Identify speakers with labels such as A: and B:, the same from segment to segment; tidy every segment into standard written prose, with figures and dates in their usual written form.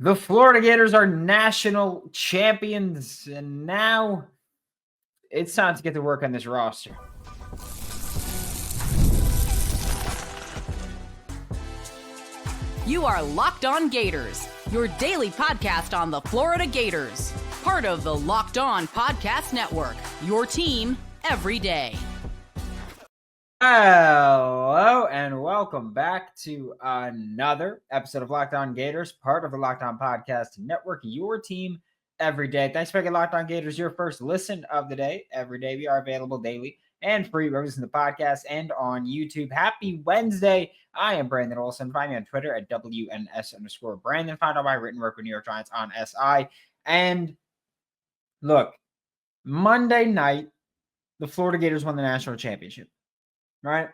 A: The Florida Gators are national champions, and now it's time to get to work on this roster.
B: You are Locked On Gators, your daily podcast on the Florida Gators. Part of the Locked On Podcast Network, your team every day.
A: Hello, and welcome back to another episode of Locked On Gators, part of the Locked On Podcast Network, your team every day. Thanks for making Locked On Gators your first listen of the day. Every day we are available daily and free reviews in the podcast and on YouTube. Happy Wednesday. I am Brandon Olsen. Find me on Twitter at WNS_Brandon. Find out my written work with New York Giants on SI. And look, Monday night, the Florida Gators won the national championship. Right?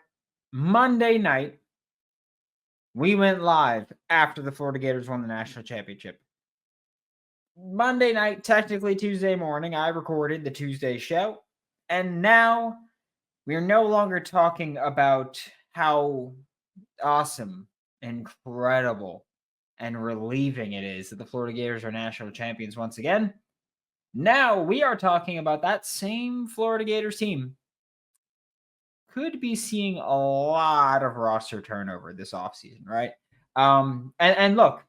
A: Monday night, we went live after the Florida Gators won the national championship. Monday night, technically Tuesday morning, I recorded the Tuesday show. And now we're no longer talking about how awesome, incredible, and relieving it is that the Florida Gators are national champions once again. Now we are talking about that same Florida Gators team could be seeing a lot of roster turnover this offseason, right? And look,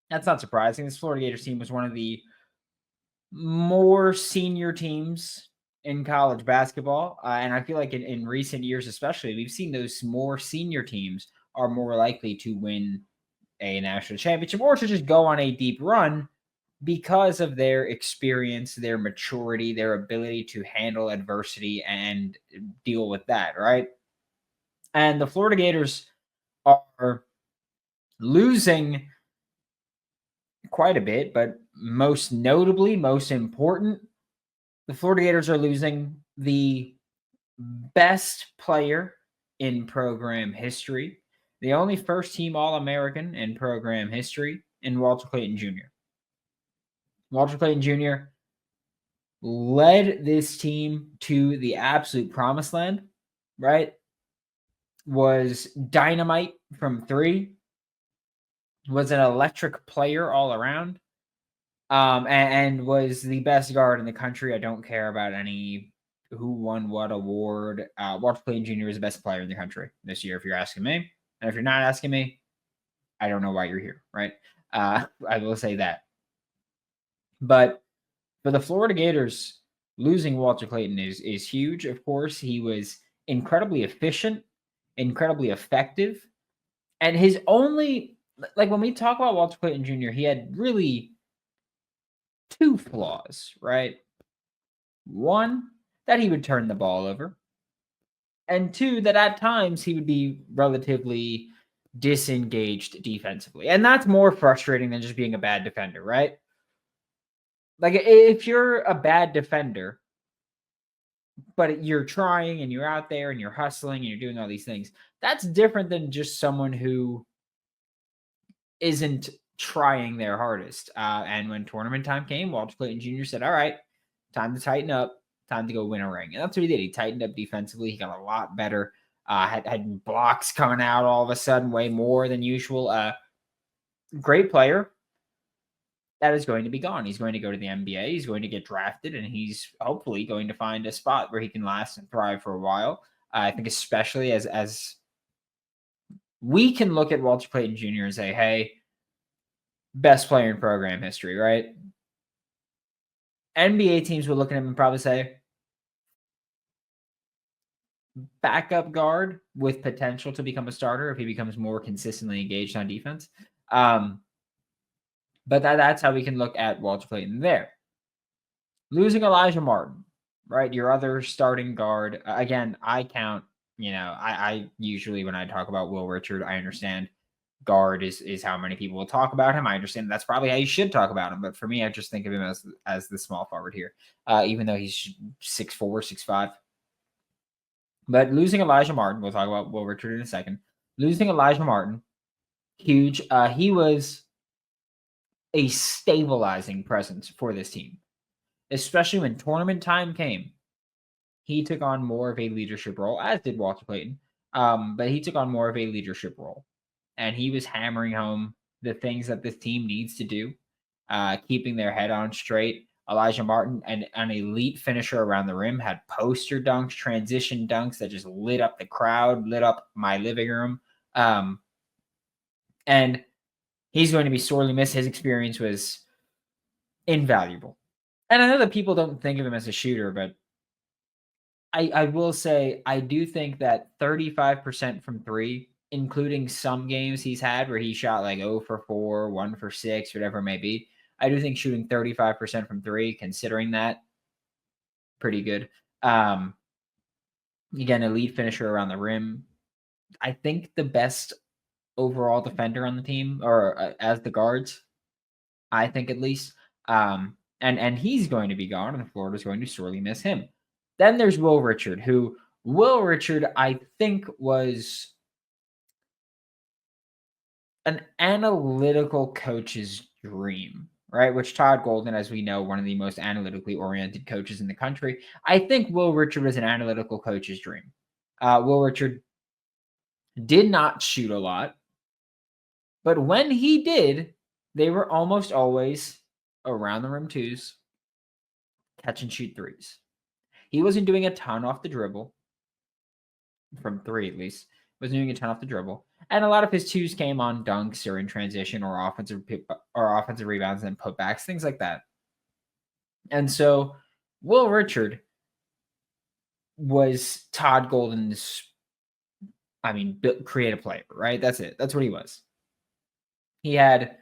A: that's not surprising. This Florida Gators team was one of the more senior teams in college basketball. And I feel like in recent years, especially, we've seen those more senior teams are more likely to win a national championship or to just go on a deep run because of their experience, their maturity, their ability to handle adversity and deal with that, right? And the Florida Gators are losing quite a bit, but most notably, most important, the Florida Gators are losing the best player in program history, the only first-team All-American in program history, in Walter Clayton Jr. Walter Clayton Jr. led this team to the absolute promised land, right? Was dynamite from three, was an electric player all around, and was the best guard in the country. I don't care about any who won what award. Walter Clayton Jr. is the best player in the country this year, if you're asking me. And if you're not asking me, I don't know why you're here, right? I will say that. But for the Florida Gators, losing Walter Clayton is huge. Of course, he was incredibly efficient, incredibly effective. And his only, like when we talk about Walter Clayton Jr., he had really two flaws, right? One, that he would turn the ball over. And two, that at times he would be relatively disengaged defensively. And that's more frustrating than just being a bad defender, right? Like, if you're a bad defender, but you're trying and you're out there and you're hustling and you're doing all these things, that's different than just someone who isn't trying their hardest. And when tournament time came, Walter Clayton Jr. said, all right, time to tighten up, time to go win a ring. And that's what he did. He tightened up defensively. He got a lot better. Had blocks coming out all of a sudden, way more than usual. Great player. That is going to be gone. He's going to go to the NBA. He's going to get drafted, and he's hopefully going to find a spot where he can last and thrive for a while. I think especially as we can look at Walter Clayton Jr. and say, hey, best player in program history, right? NBA teams will look at him and probably say, backup guard with potential to become a starter if he becomes more consistently engaged on defense. But that's how we can look at Walter Clayton there. Losing Alijah Martin, right? Your other starting guard. Again, I count, I usually, when I talk about Will Richard, I understand guard is how many people will talk about him. I understand that's probably how you should talk about him. But for me, I just think of him as the small forward here, even though he's 6'4", 6'5". But losing Alijah Martin, we'll talk about Will Richard in a second. Losing Alijah Martin, huge. He was a stabilizing presence for this team, especially when tournament time came. He took on more of a leadership role, as did Walter Clayton, but he took on more of a leadership role, and he was hammering home the things that this team needs to do, keeping their head on straight. Alijah Martin, an elite finisher around the rim, had poster dunks, transition dunks that just lit up the crowd, lit up my living room. And he's going to be sorely missed. His experience was invaluable. And I know that people don't think of him as a shooter, but I will say I do think that 35% from three, including some games he's had where he shot like 0 for 4, 1 for 6, whatever it may be. I do think shooting 35% from three, considering that, pretty good. Again, elite finisher around the rim. I think the best overall defender on the team, or as the guards, I think at least. And he's going to be gone, and Florida's going to sorely miss him. Then there's Will Richard, who I think was an analytical coach's dream, right? Which Todd Golden, as we know, one of the most analytically oriented coaches in the country. I think Will Richard was an analytical coach's dream. Will Richard did not shoot a lot, but when he did, they were almost always around the rim twos, catch and shoot threes. He wasn't doing a ton off the dribble, from three at least. Wasn't doing a ton off the dribble. And a lot of his twos came on dunks or in transition or offensive rebounds and putbacks, things like that. And so Will Richard was Todd Golden's, creative player, right? That's it. That's what he was. He had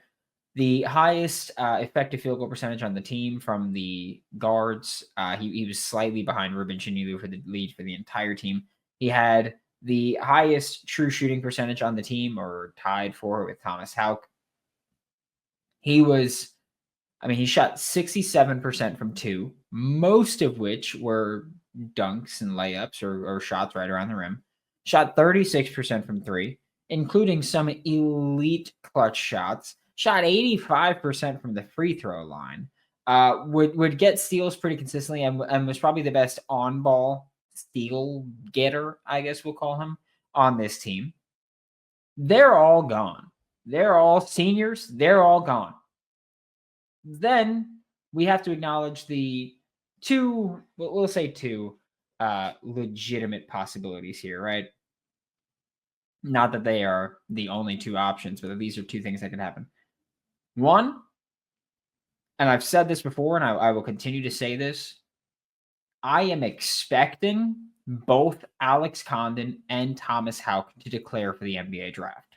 A: the highest effective field goal percentage on the team from the guards. He was slightly behind Ruben Chinilu for the lead for the entire team. He had the highest true shooting percentage on the team, or tied for it with Thomas Houck. He shot 67% from two, most of which were dunks and layups or shots right around the rim. Shot 36% from three, including some elite clutch shots. Shot 85% from the free throw line. Would get steals pretty consistently and was probably the best on-ball steal getter, I guess we'll call him, on this team. They're all gone. They're all seniors. They're all gone. Then we have to acknowledge the two legitimate possibilities here, right? Not that they are the only two options, but these are two things that could happen. One, and I've said this before, and I will continue to say this, I am expecting both Alex Condon and Thomas Houck to declare for the NBA draft.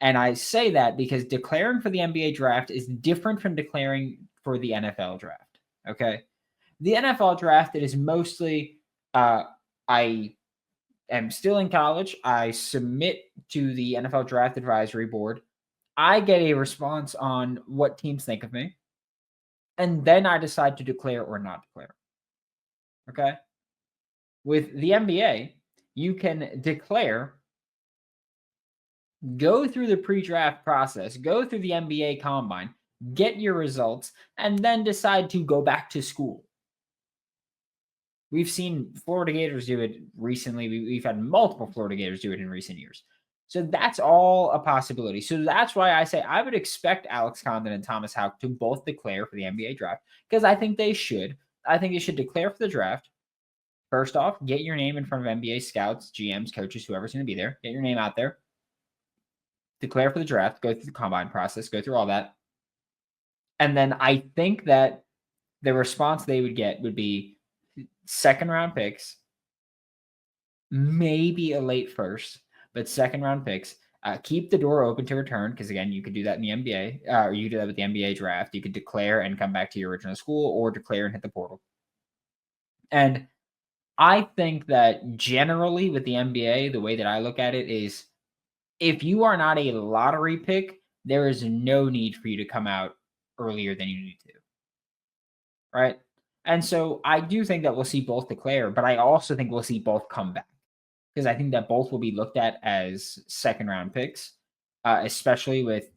A: And I say that because declaring for the NBA draft is different from declaring for the NFL draft, okay? The NFL draft, it is mostly, I am still in college. I submit to the NFL Draft Advisory Board. I get a response on what teams think of me. And then I decide to declare or not declare. Okay? With the NBA, you can declare, go through the pre-draft process, go through the NBA combine, get your results, and then decide to go back to school. We've seen Florida Gators do it recently. We've had multiple Florida Gators do it in recent years. So that's all a possibility. So that's why I say I would expect Alex Condon and Thomas Houck to both declare for the NBA draft, because I think they should. I think they should declare for the draft. First off, get your name in front of NBA scouts, GMs, coaches, whoever's going to be there. Get your name out there. Declare for the draft. Go through the combine process. Go through all that. And then I think that the response they would get would be second-round picks, maybe a late first, but second-round picks. Keep the door open to return, because, again, you could do that in the NBA, or you could do that with the NBA draft. You could declare and come back to your original school, or declare and hit the portal. And I think that generally with the NBA, the way that I look at it is, if you are not a lottery pick, there is no need for you to come out earlier than you need to. Right? And so I do think that we'll see both declare, but I also think we'll see both come back, because I think that both will be looked at as second-round picks, especially with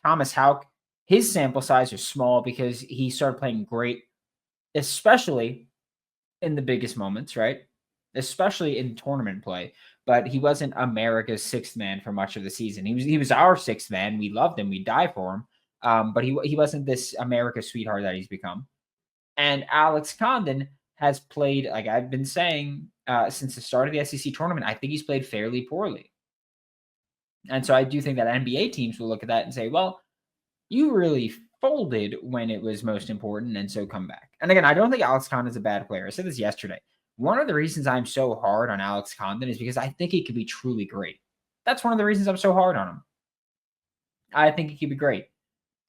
A: Thomas Houck. His sample size is small because he started playing great, especially in the biggest moments, right? especially in tournament play. But he wasn't America's sixth man for much of the season. He was our sixth man. We loved him. We die for him. But he wasn't this America sweetheart that he's become. And Alex Condon has played, like I've been saying, since the start of the SEC tournament. I think he's played fairly poorly. And so I do think that NBA teams will look at that and say, well, you really folded when it was most important, and so come back. And again, I don't think Alex Condon is a bad player. I said this yesterday. One of the reasons I'm so hard on Alex Condon is because I think he could be truly great. That's one of the reasons I'm so hard on him. I think he could be great.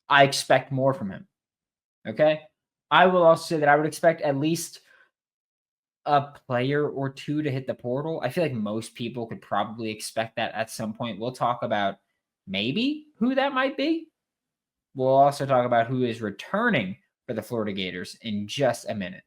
A: I expect more from him. Okay? I will also say that I would expect at least a player or two to hit the portal. I feel like most people could probably expect that at some point. We'll talk about maybe who that might be. We'll also talk about who is returning for the Florida Gators in just a minute.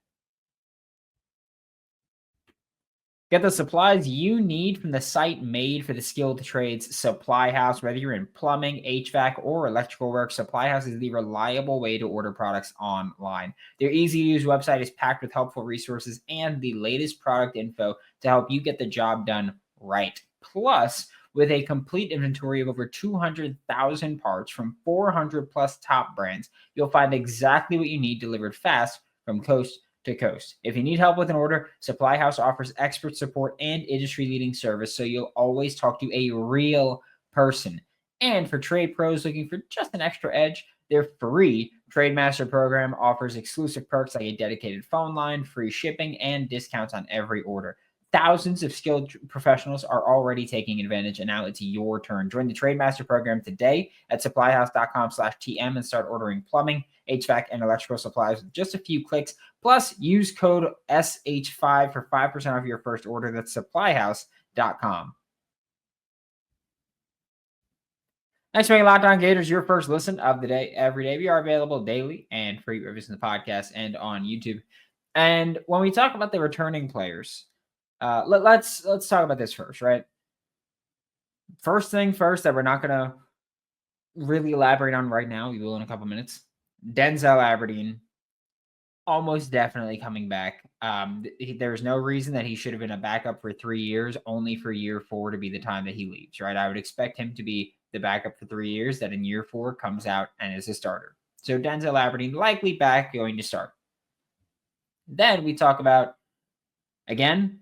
A: Get the supplies you need from the site made for the skilled trades, Supply House. Whether you're in plumbing, HVAC, or electrical work, Supply House is the reliable way to order products online. Their easy-to-use website is packed with helpful resources and the latest product info to help you get the job done right. Plus, with a complete inventory of over 200,000 parts from 400 plus top brands, you'll find exactly what you need delivered fast from coast to coast. If you need help with an order, Supply House offers expert support and industry-leading service, so you'll always talk to a real person. And for trade pros looking for just an extra edge, their free Trade Master program offers exclusive perks like a dedicated phone line, free shipping, and discounts on every order. Thousands of skilled professionals are already taking advantage, and now it's your turn. Join the Trade Master program today at supplyhouse.com/TM and start ordering plumbing, HVAC, and electrical supplies with just a few clicks. Plus, use code SH5 for 5% off your first order. That's supplyhouse.com. Thanks for making Locked On Gators your first listen of the day every day. We are available daily and free reviews in the podcast and on YouTube. And when we talk about the returning players, let's talk about this first, right? First thing first that we're not going to really elaborate on right now. We will in a couple minutes. Denzel Aberdeen, almost definitely coming back. There's no reason that he should have been a backup for 3 years, only for year 4 to be the time that he leaves, right? I would expect him to be the backup for 3 years, that in year 4 comes out and is a starter. So Denzel Aberdeen likely back, going to start. Then we talk about, again,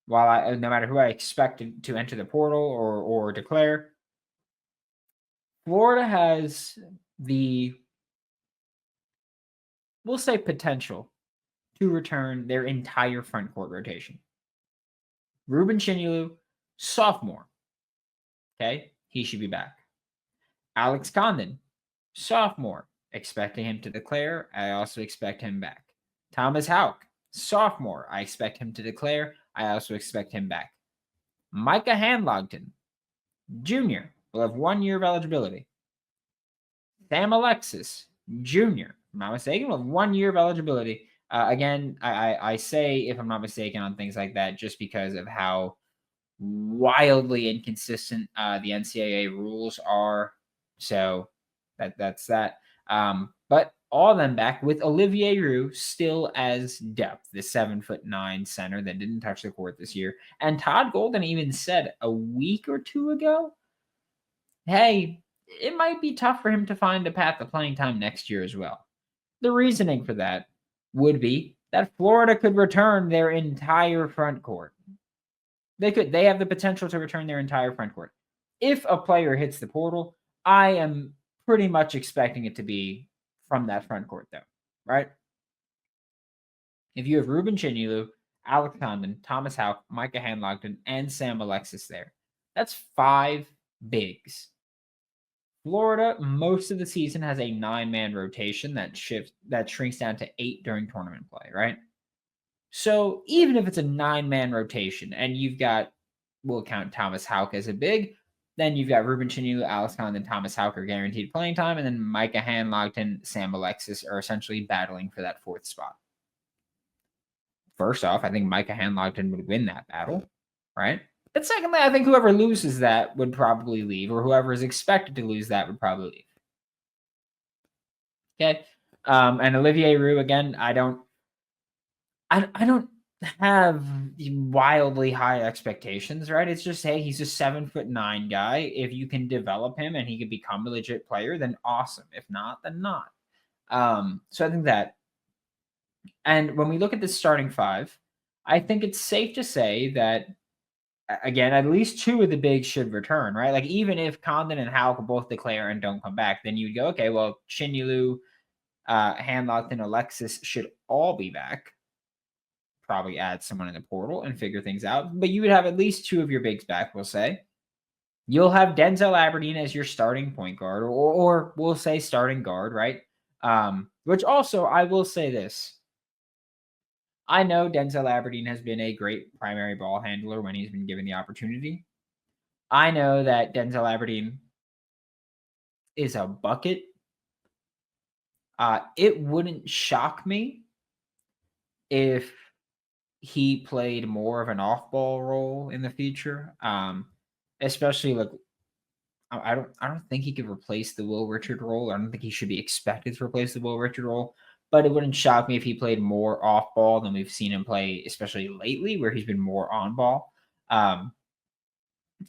A: no matter who I expect to enter the portal or declare, Florida has the, we'll say, potential to return their entire front court rotation. Ruben Chinyelu, sophomore. Okay, he should be back. Alex Condon, sophomore. Expecting him to declare. I also expect him back. Thomas Houck, sophomore. I expect him to declare. I also expect him back. Micah Hanlogton, Jr. will have 1 year of eligibility. Sam Alexis, Jr., if I'm not mistaken, will have 1 year of eligibility. Again, I say, if I'm not mistaken, on things like that just because of how wildly inconsistent the NCAA rules are. So that's that. But all of them back with Olivier Roux still as depth, the 7'9" center that didn't touch the court this year. And Todd Golden even said a week or two ago, hey, it might be tough for him to find a path to playing time next year as well. The reasoning for that would be that Florida could return their entire front court. They have the potential to return their entire front court. If a player hits the portal, I am pretty much expecting it to be from that front court, though, right? If you have Ruben Chinyelu, Alex Condon, Thomas Houck, Micah Hanlogton, and Sam Alexis there, that's 5 bigs. Florida, most of the season, has a 9-man rotation that shrinks down to 8 during tournament play, right? So even if it's a 9-man rotation and you've got, we'll count Thomas Houck as a big, then you've got Ruben Chinyelu, Alex Condon, and Thomas Houck are guaranteed playing time, and then Micah Hanlogton, Sam Alexis are essentially battling for that 4th spot. First off, I think Micah Hanlogton would win that battle, right? But secondly, I think whoever loses that would probably leave, or whoever is expected to lose that would probably leave. Okay. And Olivier Roux, again, I don't have wildly high expectations, right? It's just, hey, he's a 7'9" guy. If you can develop him and he can become a legit player, then awesome. If not, then not. So I think that. And when we look at the starting five, I think it's safe to say that again, at least two of the bigs should return, right? Like even if Condon and Houck both declare and don't come back, then you would go, okay, well, Chinyulu, Hanlocked, and Alexis should all be back. Probably add someone in the portal and figure things out. But you would have at least two of your bigs back, we'll say. You'll have Denzel Aberdeen as your starting point guard, or we'll say starting guard, right? Which also, I will say this. I know Denzel Aberdeen has been a great primary ball handler when he's been given the opportunity. I know that Denzel Aberdeen is a bucket. It wouldn't shock me if he played more of an off-ball role in the future. Especially like I don't think he could replace the Will Richard role. I don't think he should be expected to replace the Will Richard role. But it wouldn't shock me if he played more off ball than we've seen him play, especially lately, where he's been more on ball. And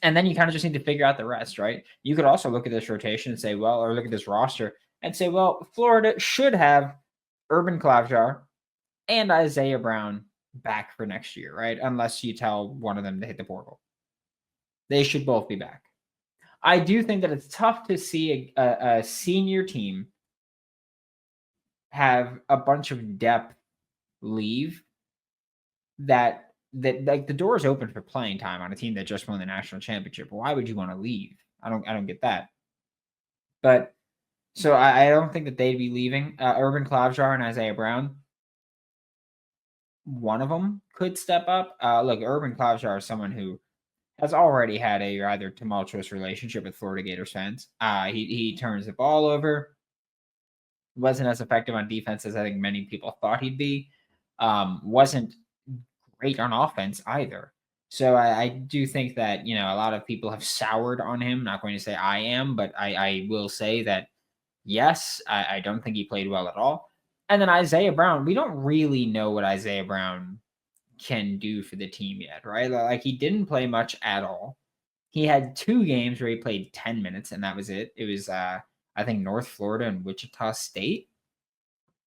A: then you kind of just need to figure out the rest, right? You could also look at this rotation and say, well, or look at this roster and say, well, Florida should have Urban Klavjar and Isaiah Brown back for next year, right? Unless you tell one of them to hit the portal. They should both be back. I do think that it's tough to see a senior team have a bunch of depth leave that like the door is open for playing time on a team that just won the national championship. Why would you want to leave? I don't get that. But so I don't think that they'd be leaving. Urban Klavjar and Isaiah Brown. One of them could step up. Look, Urban Klavjar is someone who has already had a rather tumultuous relationship with Florida Gators fans. He turns the ball over. Wasn't as effective on defense as I think many people thought he'd be. Wasn't great on offense either. So I do think that, a lot of people have soured on him. Not going to say I am, but I will say that, yes, I don't think he played well at all. And then Isaiah Brown, we don't really know what Isaiah Brown can do for the team yet, right? Like he didn't play much at all. He had 2 games where he played 10 minutes, and that was it. It was, I think, North Florida and Wichita State.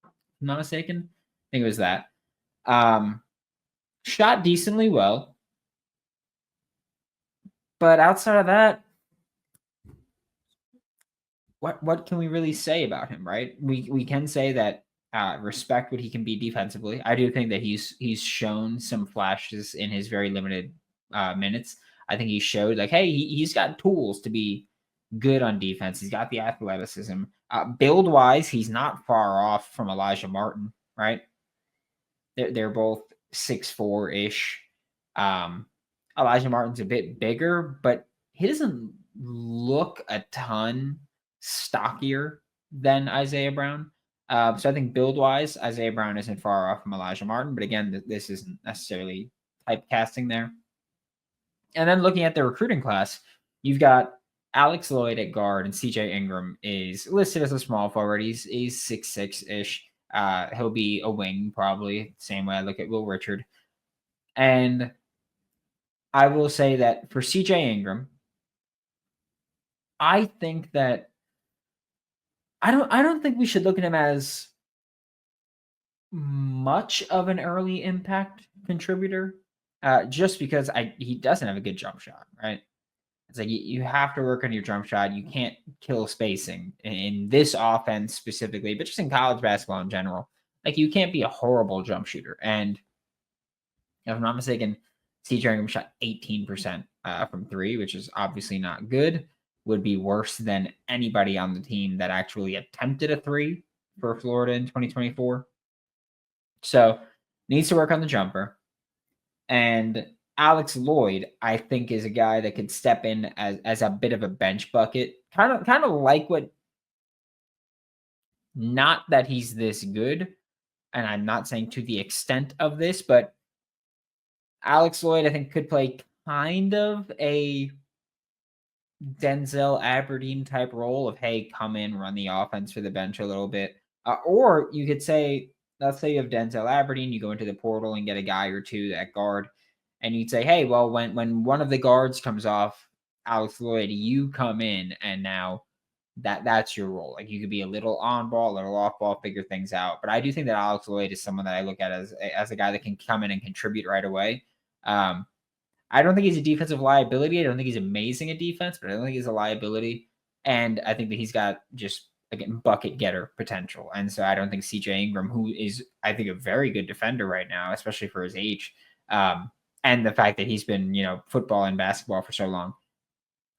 A: If I'm not mistaken. I think it was that. Shot decently well. But outside of that, what can we really say about him, right? We can say that respect what he can be defensively. I do think that he's shown some flashes in his very limited minutes. I think he showed like, hey, he's got tools to be good on defense. He's got the athleticism. Build wise, he's not far off from Alijah Martin, right? They're both 6'4" ish. Alijah Martin's a bit bigger, but he doesn't look a ton stockier than Isaiah Brown. So I think build-wise, Isaiah Brown isn't far off from Alijah Martin. But again, this isn't necessarily typecasting there. And then looking at the recruiting class, you've got Alex Lloyd at guard, and CJ Ingram is listed as a small forward. He's 6'6"-ish. He'll be a wing probably, same way I look at Will Richard. And I will say that for CJ Ingram, I think that I don't think we should look at him as much of an early impact contributor, just because he doesn't have a good jump shot, right? It's like you have to work on your jump shot. You can't kill spacing in this offense specifically, but just in college basketball in general. Like you can't be a horrible jump shooter. And if I'm not mistaken, CJ Ingram shot 18% from 3, which is obviously not good. Would be worse than anybody on the team that actually attempted a 3 for Florida in 2024. So needs to work on the jumper. And Alex Lloyd, I think, is a guy that could step in as a bit of a bench bucket. Kind of like what, not that he's this good, and I'm not saying to the extent of this, but Alex Lloyd, I think, could play kind of a Denzel Aberdeen type role of, hey, come in, run the offense for the bench a little bit. Or you could say let's say you have Denzel Aberdeen, you go into the portal and get a guy or two at guard, and you'd say, hey, well, when one of the guards comes off, Alex Lloyd, you come in, and now that's your role. Like, you could be a little on ball, a little off ball, figure things out. But I do think that Alex Lloyd is someone that I look at as a guy that can come in and contribute right away. I don't think he's a defensive liability. I don't think he's amazing at defense, but I don't think he's a liability. And I think that he's got just, again, bucket getter potential. And so I don't think CJ Ingram, who is, I think, a very good defender right now, especially for his age, and the fact that he's been, football and basketball for so long,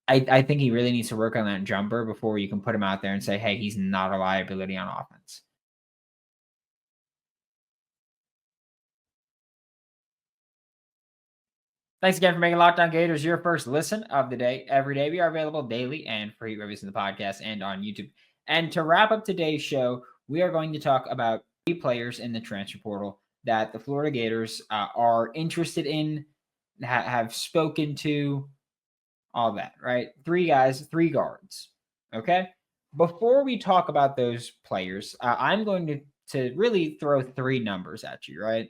A: I think he really needs to work on that jumper before you can put him out there and say, hey, he's not a liability on offense. Thanks again for making Locked On Gators your first listen of the day. Every day we are available daily and free reviews in the podcast and on YouTube. And to wrap up today's show, we are going to talk about 3 players in the transfer portal that the Florida Gators are interested in, have spoken to, all that, right? 3 guys, 3 guards. Okay. Before we talk about those players, I'm going to really throw 3 numbers at you, right?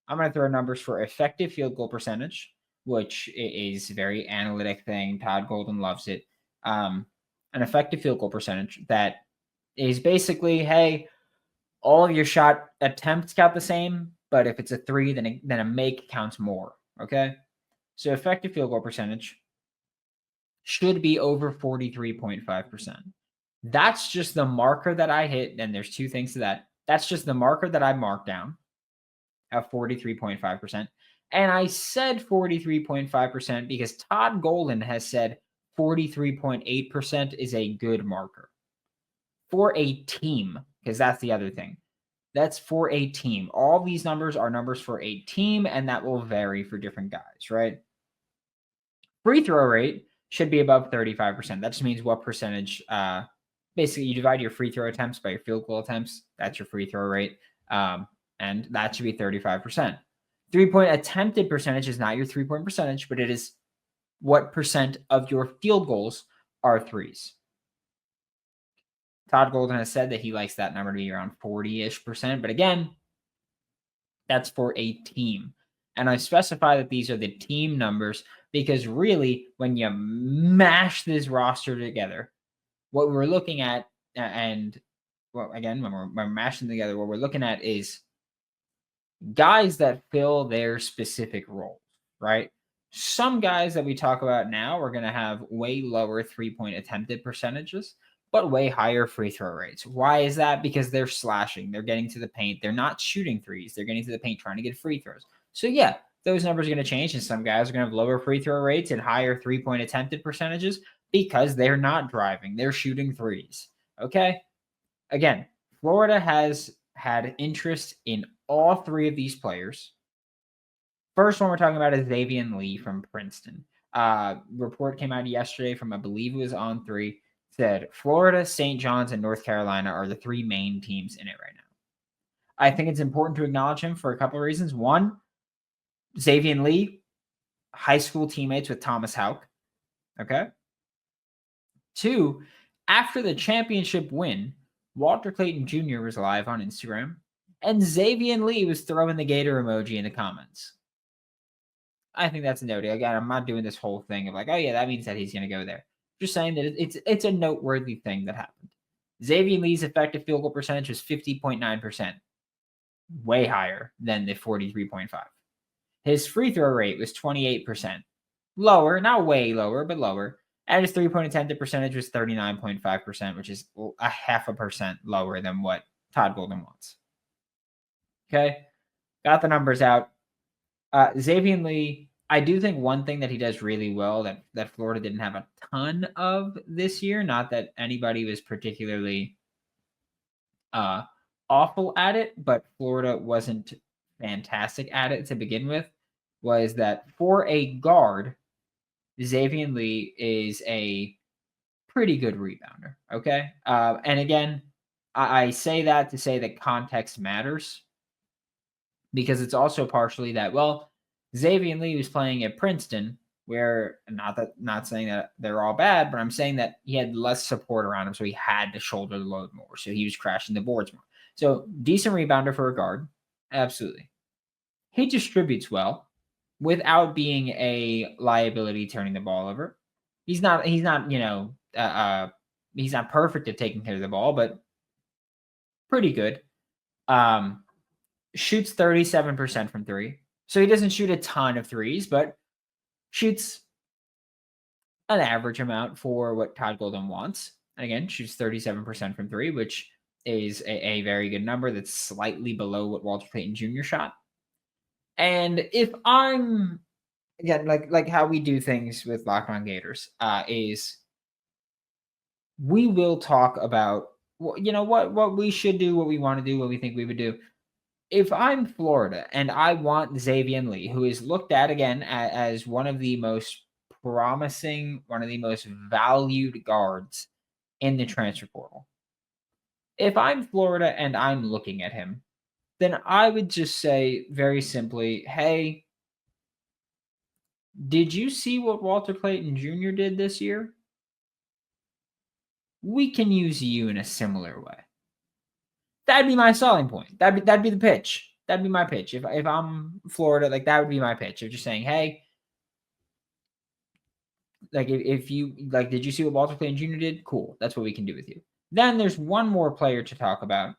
A: I'm going to throw numbers for effective field goal percentage, which is a very analytic thing. Todd Golden loves it. An effective field goal percentage that is basically, hey, all of your shot attempts count the same, but if it's a 3, then a make counts more. Okay. So effective field goal percentage should be over 43.5%. That's just the marker that I hit. And there's 2 things to that. That's just the marker that I marked down at 43.5%. And I said 43.5% because Todd Golden has said 43.8% is a good marker for a team, because that's the other thing. That's for a team. All these numbers are numbers for a team, and that will vary for different guys, right? Free throw rate should be above 35%. That just means what percentage, basically you divide your free throw attempts by your field goal attempts. That's your free throw rate. And that should be 35%. 3-point attempted percentage is not your 3-point percentage, but it is what percent of your field goals are threes. Todd Golden has said that he likes that number to be around 40-ish%. But again, that's for a team. And I specify that these are the team numbers because really, when you mash this roster together, what we're looking at, and well, again, when we're mashing together, what we're looking at is guys that fill their specific roles, right? Some guys that we talk about now are going to have way lower 3-point attempted percentages, but way higher free throw rates. Why is that? Because they're slashing, they're getting to the paint, they're not shooting threes, they're getting to the paint trying to get free throws. So yeah, those numbers are going to change, and some guys are going to have lower free throw rates and higher 3-point attempted percentages because they're not driving, they're shooting threes. Okay? Again, Florida has had interest in all 3 of these players. First one we're talking about is Xavier Lee from Princeton. Report came out yesterday from, I believe it was On 3, said Florida, St. John's, and North Carolina are the 3 main teams in it right now. I think it's important to acknowledge him for a couple of reasons. One, Xavier Lee, high school teammates with Thomas Houck. Okay. 2, after the championship win, Walter Clayton Jr. was live on Instagram, and Xavier Lee was throwing the Gator emoji in the comments. I think that's a note. Again, I'm not doing this whole thing of like, oh yeah, that means that he's going to go there. Just saying that it's a noteworthy thing that happened. Xavier Lee's effective field goal percentage was 50.9%, way higher than the 43.5. His free throw rate was 28%, lower, not way lower, but lower. And his 3-point attempted percentage was 39.5%, which is a 0.5% lower than what Todd Golden wants. Okay, got the numbers out. Xavier Lee, I do think one thing that he does really well that Florida didn't have a ton of this year, not that anybody was particularly awful at it, but Florida wasn't fantastic at it to begin with, was that for a guard, Xavier Lee is a pretty good rebounder, okay? And again, I say that to say that context matters, because it's also partially that, well, Xavier Lee was playing at Princeton, where not saying that they're all bad, but I'm saying that he had less support around him, so he had to shoulder the load more. So he was crashing the boards more. So decent rebounder for a guard, absolutely. He distributes well without being a liability turning the ball over. He's not he's not perfect at taking care of the ball, but pretty good. Shoots 37% from three. So he doesn't shoot a ton of threes, but shoots an average amount for what Todd Golden wants. And again, shoots 37% from three, which is a very good number. That's slightly below what Walter Clayton Jr. shot. And if I'm, again, like how we do things with Locked On Gators, is we will talk about what we should do, what we want to do, what we think we would do. If I'm Florida and I want Xavier Lee, who is looked at again as one of the most promising, one of the most valued guards in the transfer portal. If I'm Florida and I'm looking at him, then I would just say very simply, hey, did you see what Walter Clayton Jr. did this year? We can use you in a similar way. That'd be my selling point. That'd be the pitch. That'd be my pitch. If I'm Florida, like that would be my pitch of just saying, hey, like if you like, did you see what Walter Clayton Jr. did? Cool. That's what we can do with you. Then there's one more player to talk about,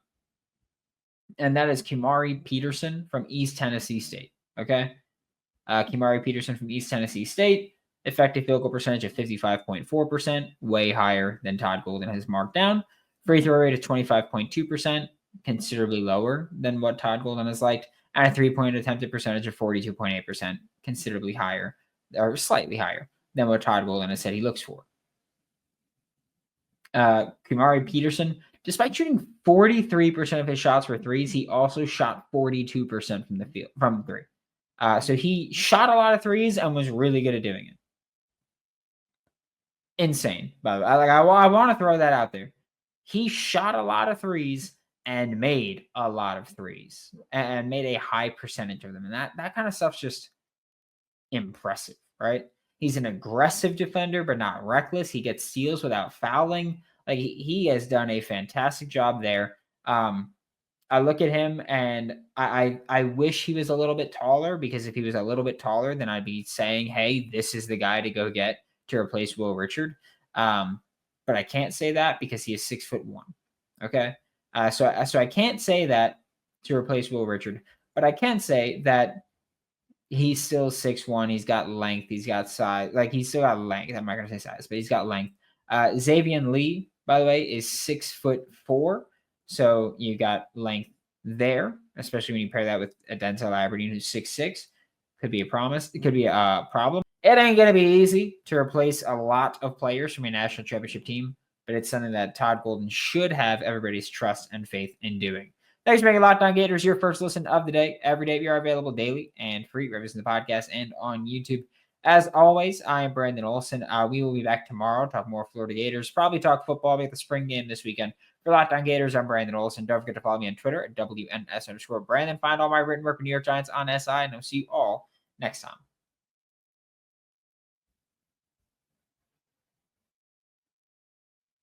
A: and that is Kimari Peterson from East Tennessee State. Okay. Kimari Peterson from East Tennessee State, effective field goal percentage of 55.4%, way higher than Todd Golden has marked down. Free throw rate of 25.2%, considerably lower than what Todd Golden has liked, and a three-point attempted percentage of 42.8%, considerably higher, or slightly higher than what Todd Golden has said he looks for. Kimari Peterson, despite shooting 43% of his shots were threes, he also shot 42% from the field from three. So he shot a lot of threes and was really good at doing it. Insane, by the way. I want to throw that out there. He shot a lot of threes and made a lot of threes and made a high percentage of them. And that kind of stuff's just impressive, right? He's an aggressive defender, but not reckless. He gets steals without fouling. Like he has done a fantastic job there. I look at him and I wish he was a little bit taller, because if he was a little bit taller, then I'd be saying, hey, this is the guy to go get to replace Will Richard. But I can't say that because he is 6'1". Okay. So I can't say that to replace Will Richard, but I can say that he's still 6'1". He's got length. He's got size. Like he's still got length. I'm not going to say size, but he's got length. Xavier Lee, by the way, is 6'4". So you got length there, especially when you pair that with a Denzel Aberdeen who's 6'6". Could be a promise. It could be a problem. It ain't going to be easy to replace a lot of players from a national championship team, but it's something that Todd Golden should have everybody's trust and faith in doing. Thanks for making Locked On Gators your first listen of the day. Every day we are available daily and free, wherever in the podcast and on YouTube. As always, I am Brandon Olsen. We will be back tomorrow, talk more Florida Gators, probably talk football, make the spring game this weekend. For Locked On Gators, I'm Brandon Olsen. Don't forget to follow me on Twitter at WNS_Brandon. Find all my written work for New York Giants on SI, and I'll see you all next time.